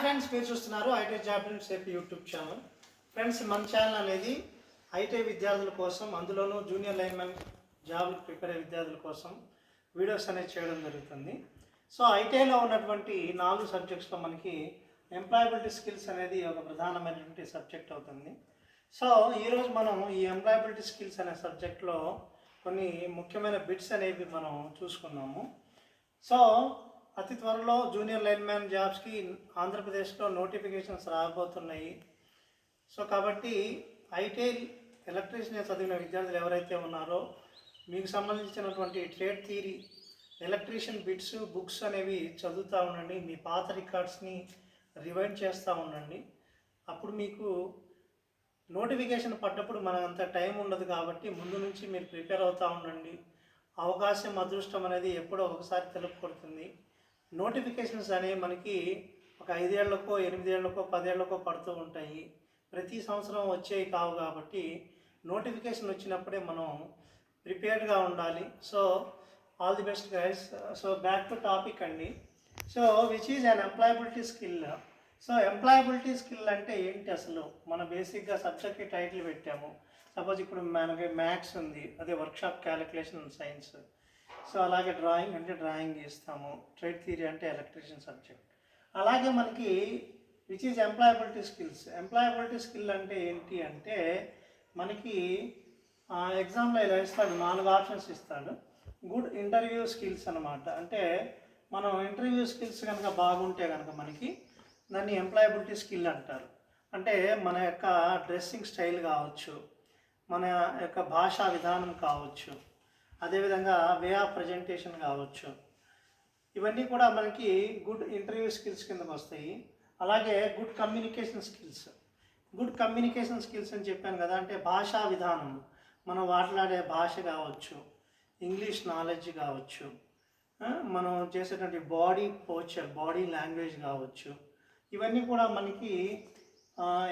Friends, మీరు చూస్తున్నారు IT job safe YouTube channel. Friends, మన ఛానల్ అనేది ఐటీ విద్యార్థుల కోసం, అందులోనూ జూనియర్ లైన్మెన్ జాబ్ ప్రిపేర్ అయ్యే విద్యార్థుల కోసం వీడియోస్ అనేది చేయడం జరుగుతుంది. సో ఐటీఐలో ఉన్నటువంటి 4 సబ్జెక్ట్స్లో మనకి ఎంప్లాయబిలిటీ స్కిల్స్ అనేది ఒక ప్రధానమైనటువంటి సబ్జెక్ట్ అవుతుంది. సో ఈరోజు మనం ఈ ఎంప్లాయబిలిటీ స్కిల్స్ అనే సబ్జెక్ట్లో కొన్ని ముఖ్యమైన బిట్స్ అనేవి మనం చూసుకున్నాము. సో అతి త్వరలో జూనియర్ లైన్మ్యాన్ జాబ్స్కి ఆంధ్రప్రదేశ్లో నోటిఫికేషన్స్ రాబోతున్నాయి. సో కాబట్టి ఐటీఐ ఎలక్ట్రీషియన్ చదివిన విద్యార్థులు ఎవరైతే ఉన్నారో మీకు సంబంధించినటువంటి trade theory, electrician bits, books అనేవి చదువుతూ ఉండండి. మీ పాత రికార్డ్స్ని రివైండ్ చేస్తూ ఉండండి. అప్పుడు మీకు నోటిఫికేషన్ పడ్డప్పుడు మనకంత టైం ఉండదు కాబట్టి ముందు నుంచి మీరు ప్రిపేర్ అవుతూ ఉండండి. అవకాశం, అదృష్టం అనేది ఎప్పుడో ఒకసారి తెలుపు కొడుతుంది. నోటిఫికేషన్స్ అనేవి మనకి ఒక 5 ఏళ్లకో 8 ఏళ్లకో 10 ఏళ్లకో పడుతూ ఉంటాయి. ప్రతి సంవత్సరం వచ్చేవి కావు కాబట్టి నోటిఫికేషన్ వచ్చినప్పుడే మనం ప్రిపేర్డ్గా ఉండాలి. So all the best guys. So back to topic అండి. So which is an employability skill. So employability skill అంటే ఏంటి అసలు? మన బేసిక్గా సబ్జెక్ట్కి టైటిల్ పెట్టాము. సపోజ్ ఇప్పుడు మనకి మ్యాథ్స్ ఉంది, అదే వర్క్షాప్ క్యాలిక్యులేషన్ సైన్స్. సో అలాగే డ్రాయింగ్ అంటే డ్రాయింగ్ గీస్తాము, ట్రేడ్ థియరీ అంటే ఎలక్ట్రీషియన్ సబ్జెక్ట్. అలాగే మనకి which is employability skills. Employability skill అంటే ఏంటి అంటే మనకి ఎగ్జామ్లో ఇలా ఇస్తాడు, 4 ఆప్షన్స్ ఇస్తాడు. గుడ్ ఇంటర్వ్యూ స్కిల్స్ అనమాట. అంటే మనం ఇంటర్వ్యూ స్కిల్స్ కనుక బాగుంటే కనుక మనకి దాన్ని ఎంప్లాయబిలిటీ స్కిల్ అంటారు. అంటే మన యొక్క డ్రెస్సింగ్ స్టైల్ కావచ్చు, మన యొక్క భాషా విధానం కావచ్చు, అదేవిధంగా వే ఆఫ్ ప్రజెంటేషన్ కావచ్చు. ఇవన్నీ కూడా మనకి గుడ్ ఇంటర్వ్యూ స్కిల్స్ కిందకు వస్తాయి. అలాగే good communication skills. Good communication skills అని చెప్పాను కదా, అంటే భాషా విధానం, మనం మాట్లాడే భాష కావచ్చు, ఇంగ్లీష్ నాలెడ్జ్ కావచ్చు, మనం చేసేటువంటి బాడీ పోస్చర్, బాడీ లాంగ్వేజ్ కావచ్చు. ఇవన్నీ కూడా మనకి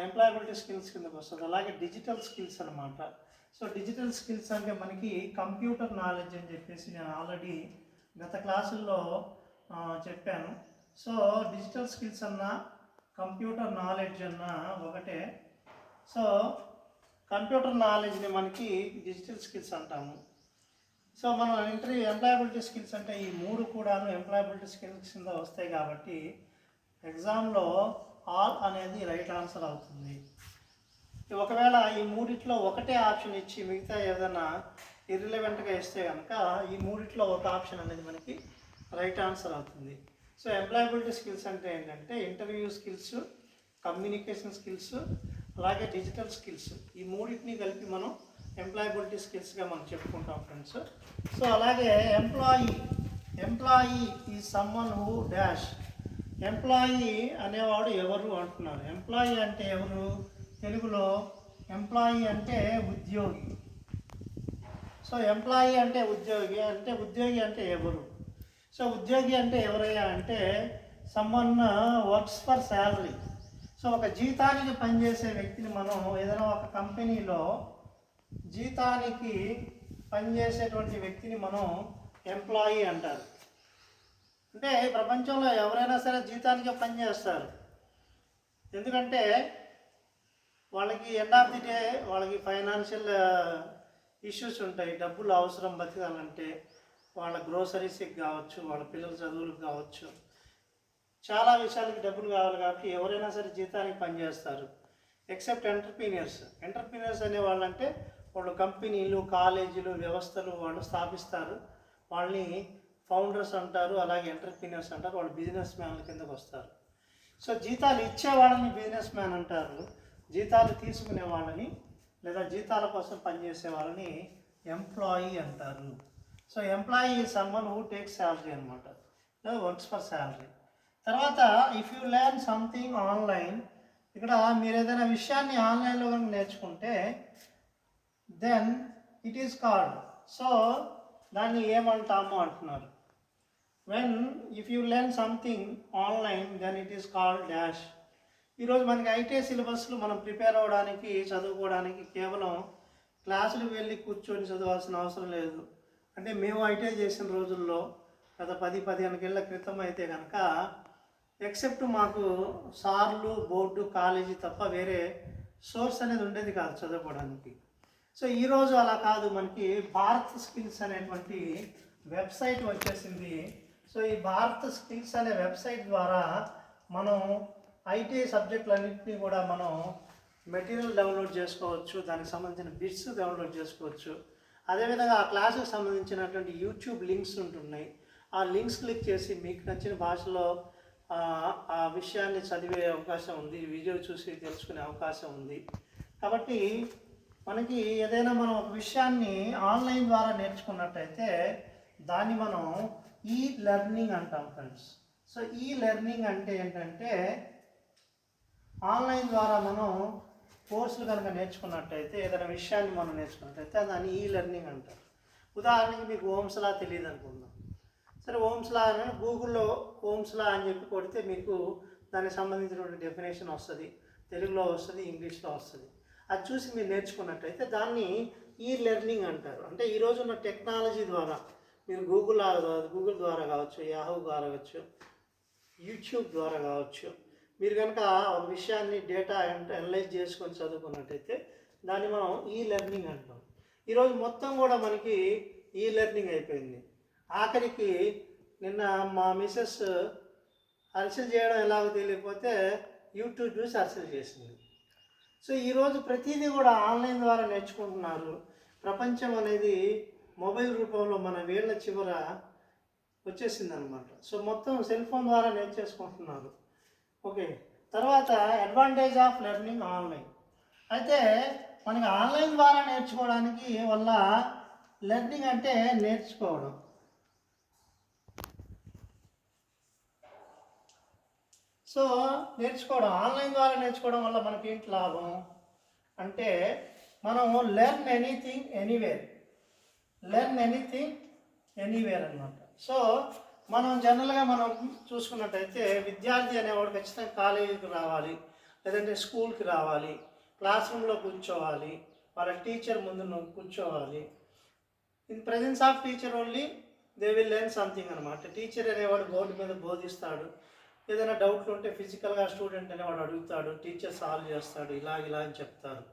ఎంప్లాయబిలిటీ స్కిల్స్ కిందకు వస్తుంది. అలాగే డిజిటల్ స్కిల్స్ అనమాట. సో డిజిటల్ స్కిల్స్ అంటే మనకి కంప్యూటర్ నాలెడ్జ్ అని చెప్పేసి నేను ఆల్రెడీ గత క్లాసుల్లో చెప్పాను. సో డిజిటల్ స్కిల్స్ అన్నా కంప్యూటర్ నాలెడ్జ్ అన్నా ఒకటే. సో కంప్యూటర్ నాలెడ్జ్ని మనకి డిజిటల్ స్కిల్స్ అంటాము. సో మనం ఎంప్లాయబిలిటీ స్కిల్స్ అంటే ఈ 3 కూడాను ఎంప్లాయబిలిటీ స్కిల్స్ కింద వస్తాయి కాబట్టి ఎగ్జామ్లో ఆల్ అనేది రైట్ ఆన్సర్ అవుతుంది. ఒకవేళ ఈ 3లో ఒకటే ఆప్షన్ ఇచ్చి మిగతా ఏదైనా ఇర్రిలవెంట్గా ఇస్తే కనుక ఈ 3లో ఒక ఆప్షన్ అనేది మనకి రైట్ ఆన్సర్ అవుతుంది. సో ఎంప్లాయబిలిటీ స్కిల్స్ అంటే ఏంటంటే ఇంటర్వ్యూ స్కిల్స్, కమ్యూనికేషన్ స్కిల్స్, అలాగే డిజిటల్ స్కిల్స్. ఈ 3ని కలిపి మనం ఎంప్లాయబిలిటీ స్కిల్స్గా మనం చెప్పుకుంటాం ఫ్రెండ్స్. సో అలాగే ఎంప్లాయీ ఈ సమ్మన్ హూ డాష్. ఎంప్లాయీ అనేవాడు ఎవరు అంటున్నారు. ఎంప్లాయీ అంటే ఎవరు? తెలుగులో ఎంప్లాయీ అంటే ఉద్యోగి. సో ఎంప్లాయీ అంటే ఉద్యోగి, అంటే ఉద్యోగి అంటే ఎవరు? సో ఉద్యోగి అంటే ఎవరయ్యా అంటే someone works for salary. So ఒక జీతానికి పనిచేసే వ్యక్తిని మనం ఏదైనా ఒక కంపెనీలో జీతానికి పనిచేసేటువంటి వ్యక్తిని మనం ఎంప్లాయీ అంటారు. అంటే ప్రపంచంలో ఎవరైనా సరే జీతానికే పనిచేస్తారు. ఎందుకంటే వాళ్ళకి ఎండ్ ఆఫ్ ది డే వాళ్ళకి ఫైనాన్షియల్ ఇష్యూస్ ఉంటాయి. డబ్బులు అవసరం బతకాలంటే, వాళ్ళ గ్రోసరీస్కి కావచ్చు, వాళ్ళ పిల్లల చదువులకు కావచ్చు, చాలా విషయాలకి డబ్బులు కావాలి కాబట్టి ఎవరైనా సరే జీతానికి పనిచేస్తారు. ఎక్సెప్ట్ ఎంటర్ప్రీనియర్స్ అనే వాళ్ళంటే వాళ్ళు కంపెనీలు, కాలేజీలు, వ్యవస్థలు వాళ్ళు స్థాపిస్తారు. వాళ్ళని ఫౌండర్స్ అంటారు, అలాగే ఎంటర్ప్రీనియర్స్ అంటారు. వాళ్ళు బిజినెస్ మ్యాన్ల కిందకు వస్తారు. సో జీతాలు ఇచ్చే వాళ్ళని బిజినెస్ మ్యాన్ అంటారు, జీతాలు తీసుకునే వాళ్ళని లేదా జీతాల కోసం పనిచేసే వాళ్ళని ఎంప్లాయీ అంటారు. So employee is someone who takes salary అనమాట, వర్క్స్ ఫర్ శాలరీ. తర్వాత if you learn something online, ఇక్కడ మీరు ఏదైనా విషయాన్ని ఆన్లైన్లో కనుక నేర్చుకుంటే then it is called. So దాన్ని ఏమంటాము అంటున్నారు. If you learn something online then it is called dash. ఈరోజు మనకి ఐటీ సిలబస్లు మనం ప్రిపేర్ అవ్వడానికి, చదువుకోవడానికి కేవలం క్లాసులకు వెళ్ళి కూర్చొని చదవాల్సిన అవసరం లేదు. అంటే మేము ఐటీ చేసిన రోజుల్లో గత 10-15 ఏళ్ల క్రితం అయితే కనుక ఎక్సెప్ట్ మాకు సార్లు, బోర్డు, కాలేజీ తప్ప వేరే సోర్స్ అనేది ఉండేది కాదు చదువుకోవడానికి. సో ఈరోజు అలా కాదు, మనకి భారత్ స్కిల్స్ అనేటువంటి వెబ్సైట్ వచ్చేసింది. సో ఈ భారత్ స్కిల్స్ అనే వెబ్సైట్ ద్వారా మనం ఐటీ సబ్జెక్టులన్నింటినీ కూడా మనం మెటీరియల్ డౌన్లోడ్ చేసుకోవచ్చు, దానికి సంబంధించిన బిట్స్ డౌన్లోడ్ చేసుకోవచ్చు. అదేవిధంగా ఆ క్లాసుకు సంబంధించినటువంటి యూట్యూబ్ లింక్స్ ఉంటున్నాయి. ఆ లింక్స్ క్లిక్ చేసి మీకు నచ్చిన భాషలో ఆ విషయాన్ని చదివే అవకాశం ఉంది, వీడియో చూసి తెలుసుకునే అవకాశం ఉంది. కాబట్టి మనకి ఏదైనా మనం ఒక విషయాన్ని ఆన్లైన్ ద్వారా నేర్చుకున్నట్టయితే దాన్ని మనం ఈ లెర్నింగ్ అంటాం ఫ్రెండ్స్. సో ఈ లెర్నింగ్ అంటే ఏంటంటే ఆన్లైన్ ద్వారా మనం కోర్సులు కనుక నేర్చుకున్నట్టయితే, ఏదైనా విషయాన్ని మనం నేర్చుకున్నట్టయితే దాన్ని ఈ లెర్నింగ్ అంటారు. ఉదాహరణకి మీకు ఓమ్స్ లా తెలియదు అనుకుందాం. సరే, ఓమ్స్ లా అని గూగుల్లో ఓమ్స్ లా అని చెప్పి కొడితే మీకు దానికి సంబంధించినటువంటి డెఫినేషన్ వస్తుంది, తెలుగులో వస్తుంది, ఇంగ్లీష్లో వస్తుంది. అది చూసి మీరు నేర్చుకున్నట్టయితే దాన్ని ఈ లెర్నింగ్ అంటారు. అంటే ఈరోజు ఉన్న టెక్నాలజీ ద్వారా మీరు గూగుల్ ద్వారా కావచ్చు, యాహూ ద్వారా కావచ్చు, యూట్యూబ్ ద్వారా కావచ్చు, మీరు కనుక ఒక విషయాన్ని డేటా అనలైజ్ చేసుకొని చదువుకున్నట్టయితే దాన్ని మనం ఈ లెర్నింగ్ అంటాం. ఈరోజు మొత్తం కూడా మనకి ఈ లెర్నింగ్ అయిపోయింది. ఆఖరికి నిన్న మా మిసెస్ అరిసెలు చేయడం ఎలాగో తెలియకపోతే యూట్యూబ్ చూసి అరిసెలు చేసింది. సో ఈరోజు ప్రతిదీ కూడా ఆన్లైన్ ద్వారా నేర్చుకుంటున్నారు. ప్రపంచం అనేది మొబైల్ రూపంలో మన వేళ్ళ చివర వచ్చేసింది అనమాట. సో మొత్తం సెల్ ఫోన్ ద్వారా నేర్చేసుకుంటున్నారు. ఓకే, తర్వాత అడ్వాంటేజ్ ఆఫ్ లెర్నింగ్ ఆన్లైన్. అయితే మనకి ఆన్లైన్ ద్వారా నేర్చుకోవడానికి వల్ల లెర్నింగ్ అంటే నేర్చుకోవడం. సో ఆన్లైన్ ద్వారా నేర్చుకోవడం వల్ల మనకి ఏంటి లాభం అంటే, మనం లెర్న్ ఎనీథింగ్ ఎనీవేర్ అన్నమాట. సో మనం జనరల్గా మనం చూసుకున్నట్టయితే విద్యార్థి అనేవాడు ఖచ్చితంగా కాలేజీకి రావాలి, లేదంటే స్కూల్కి రావాలి, క్లాస్ రూమ్లో కూర్చోవాలి, వాళ్ళ టీచర్ ముందు కూర్చోవాలి. In presence of teacher only they will learn something అనమాట. టీచర్ అనేవాడు బోర్డు మీద బోధిస్తాడు, ఏదైనా డౌట్లు ఉంటే ఫిజికల్గా స్టూడెంట్ అనేవాడు అడుగుతాడు, టీచర్ సాల్వ్ చేస్తాడు, ఇలా అని చెప్తారు.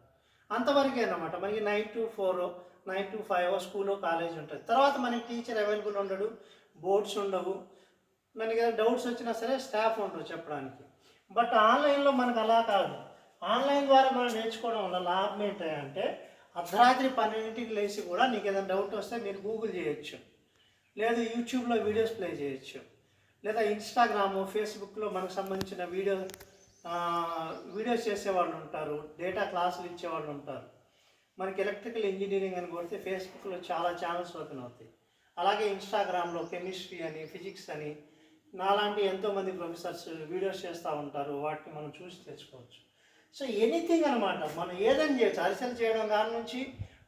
అంతవరకే అన్నమాట. మనకి 9 to 4, 9 to 5 స్కూల్లో కాలేజ్ ఉంటుంది. తర్వాత మనకి టీచర్ అవైలబుల్ ఉండడు, బోర్డ్స్ ఉండవు, మనకి ఏదైనా డౌట్స్ వచ్చినా సరే స్టాఫ్ ఉండరు చెప్పడానికి. బట్ ఆన్లైన్లో మనకు అలా కాదు. ఆన్లైన్ ద్వారా మనం నేర్చుకోవడం వల్ల లాభం ఏంటంటే, అర్ధరాత్రి 12ంటికి లేచి కూడా నీకు ఏదైనా డౌట్ వస్తే మీరు గూగుల్ చేయొచ్చు, లేదు యూట్యూబ్లో వీడియోస్ ప్లే చేయొచ్చు, లేదా ఇన్స్టాగ్రాము, ఫేస్బుక్లో మనకు సంబంధించిన వీడియోస్ చేసేవాళ్ళు ఉంటారు, డేటా క్లాసులు ఇచ్చేవాళ్ళు ఉంటారు. మనకి ఎలక్ట్రికల్ ఇంజనీరింగ్ అని కొడితే ఫేస్బుక్లో చాలా ఛానల్స్ ఓపెన్ అవుతాయి. అలాగే ఇన్స్టాగ్రామ్లో కెమిస్ట్రీ అని, ఫిజిక్స్ అని, నాలాంటి ఎంతోమంది ప్రొఫెసర్స్ వీడియోస్ చేస్తూ ఉంటారు, వాటిని మనం చూసి తెచ్చుకోవచ్చు. సో ఎనీథింగ్ అనమాట, మనం ఏదైనా చేయొచ్చు. అరిసెలు చేయడం దాని నుంచి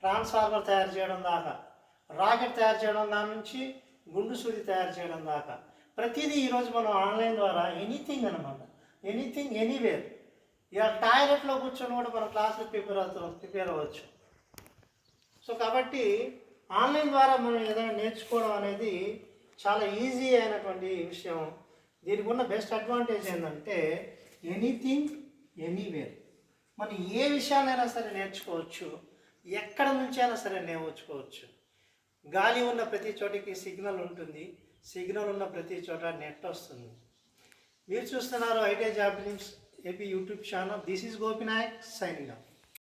ట్రాన్స్ఫార్మర్ తయారు చేయడం దాకా, రాకెట్ తయారు చేయడం దాని నుంచి గుండు సూది తయారు చేయడం దాకా ప్రతిదీ ఈరోజు మనం ఆన్లైన్ ద్వారా ఎనీథింగ్ అనమాట, ఎనీథింగ్ ఎనీవేర్. ఇక టాయిలెట్లో కూర్చొని కూడా మనం క్లాసులు ప్రిపేర్ అవ్వచ్చు. సో కాబట్టి ఆన్లైన్ ద్వారా మనం ఏదైనా నేర్చుకోవడం అనేది చాలా ఈజీ అయినటువంటి విషయం. దీనికి ఉన్న బెస్ట్ అడ్వాంటేజ్ ఏంటంటే ఎనీథింగ్ ఎనీవేర్. మనం ఏ విషయాన్నైనా సరే నేర్చుకోవచ్చు, ఎక్కడ నుంచి అయినా సరే నేర్చుకోవచ్చు. గాలి ఉన్న ప్రతి చోటికి సిగ్నల్ ఉంటుంది, సిగ్నల్ ఉన్న ప్రతి చోట నెట్ వస్తుంది. మీరు చూస్తున్నారు IT job links AP YouTube channel. This is Gopinayak signing off.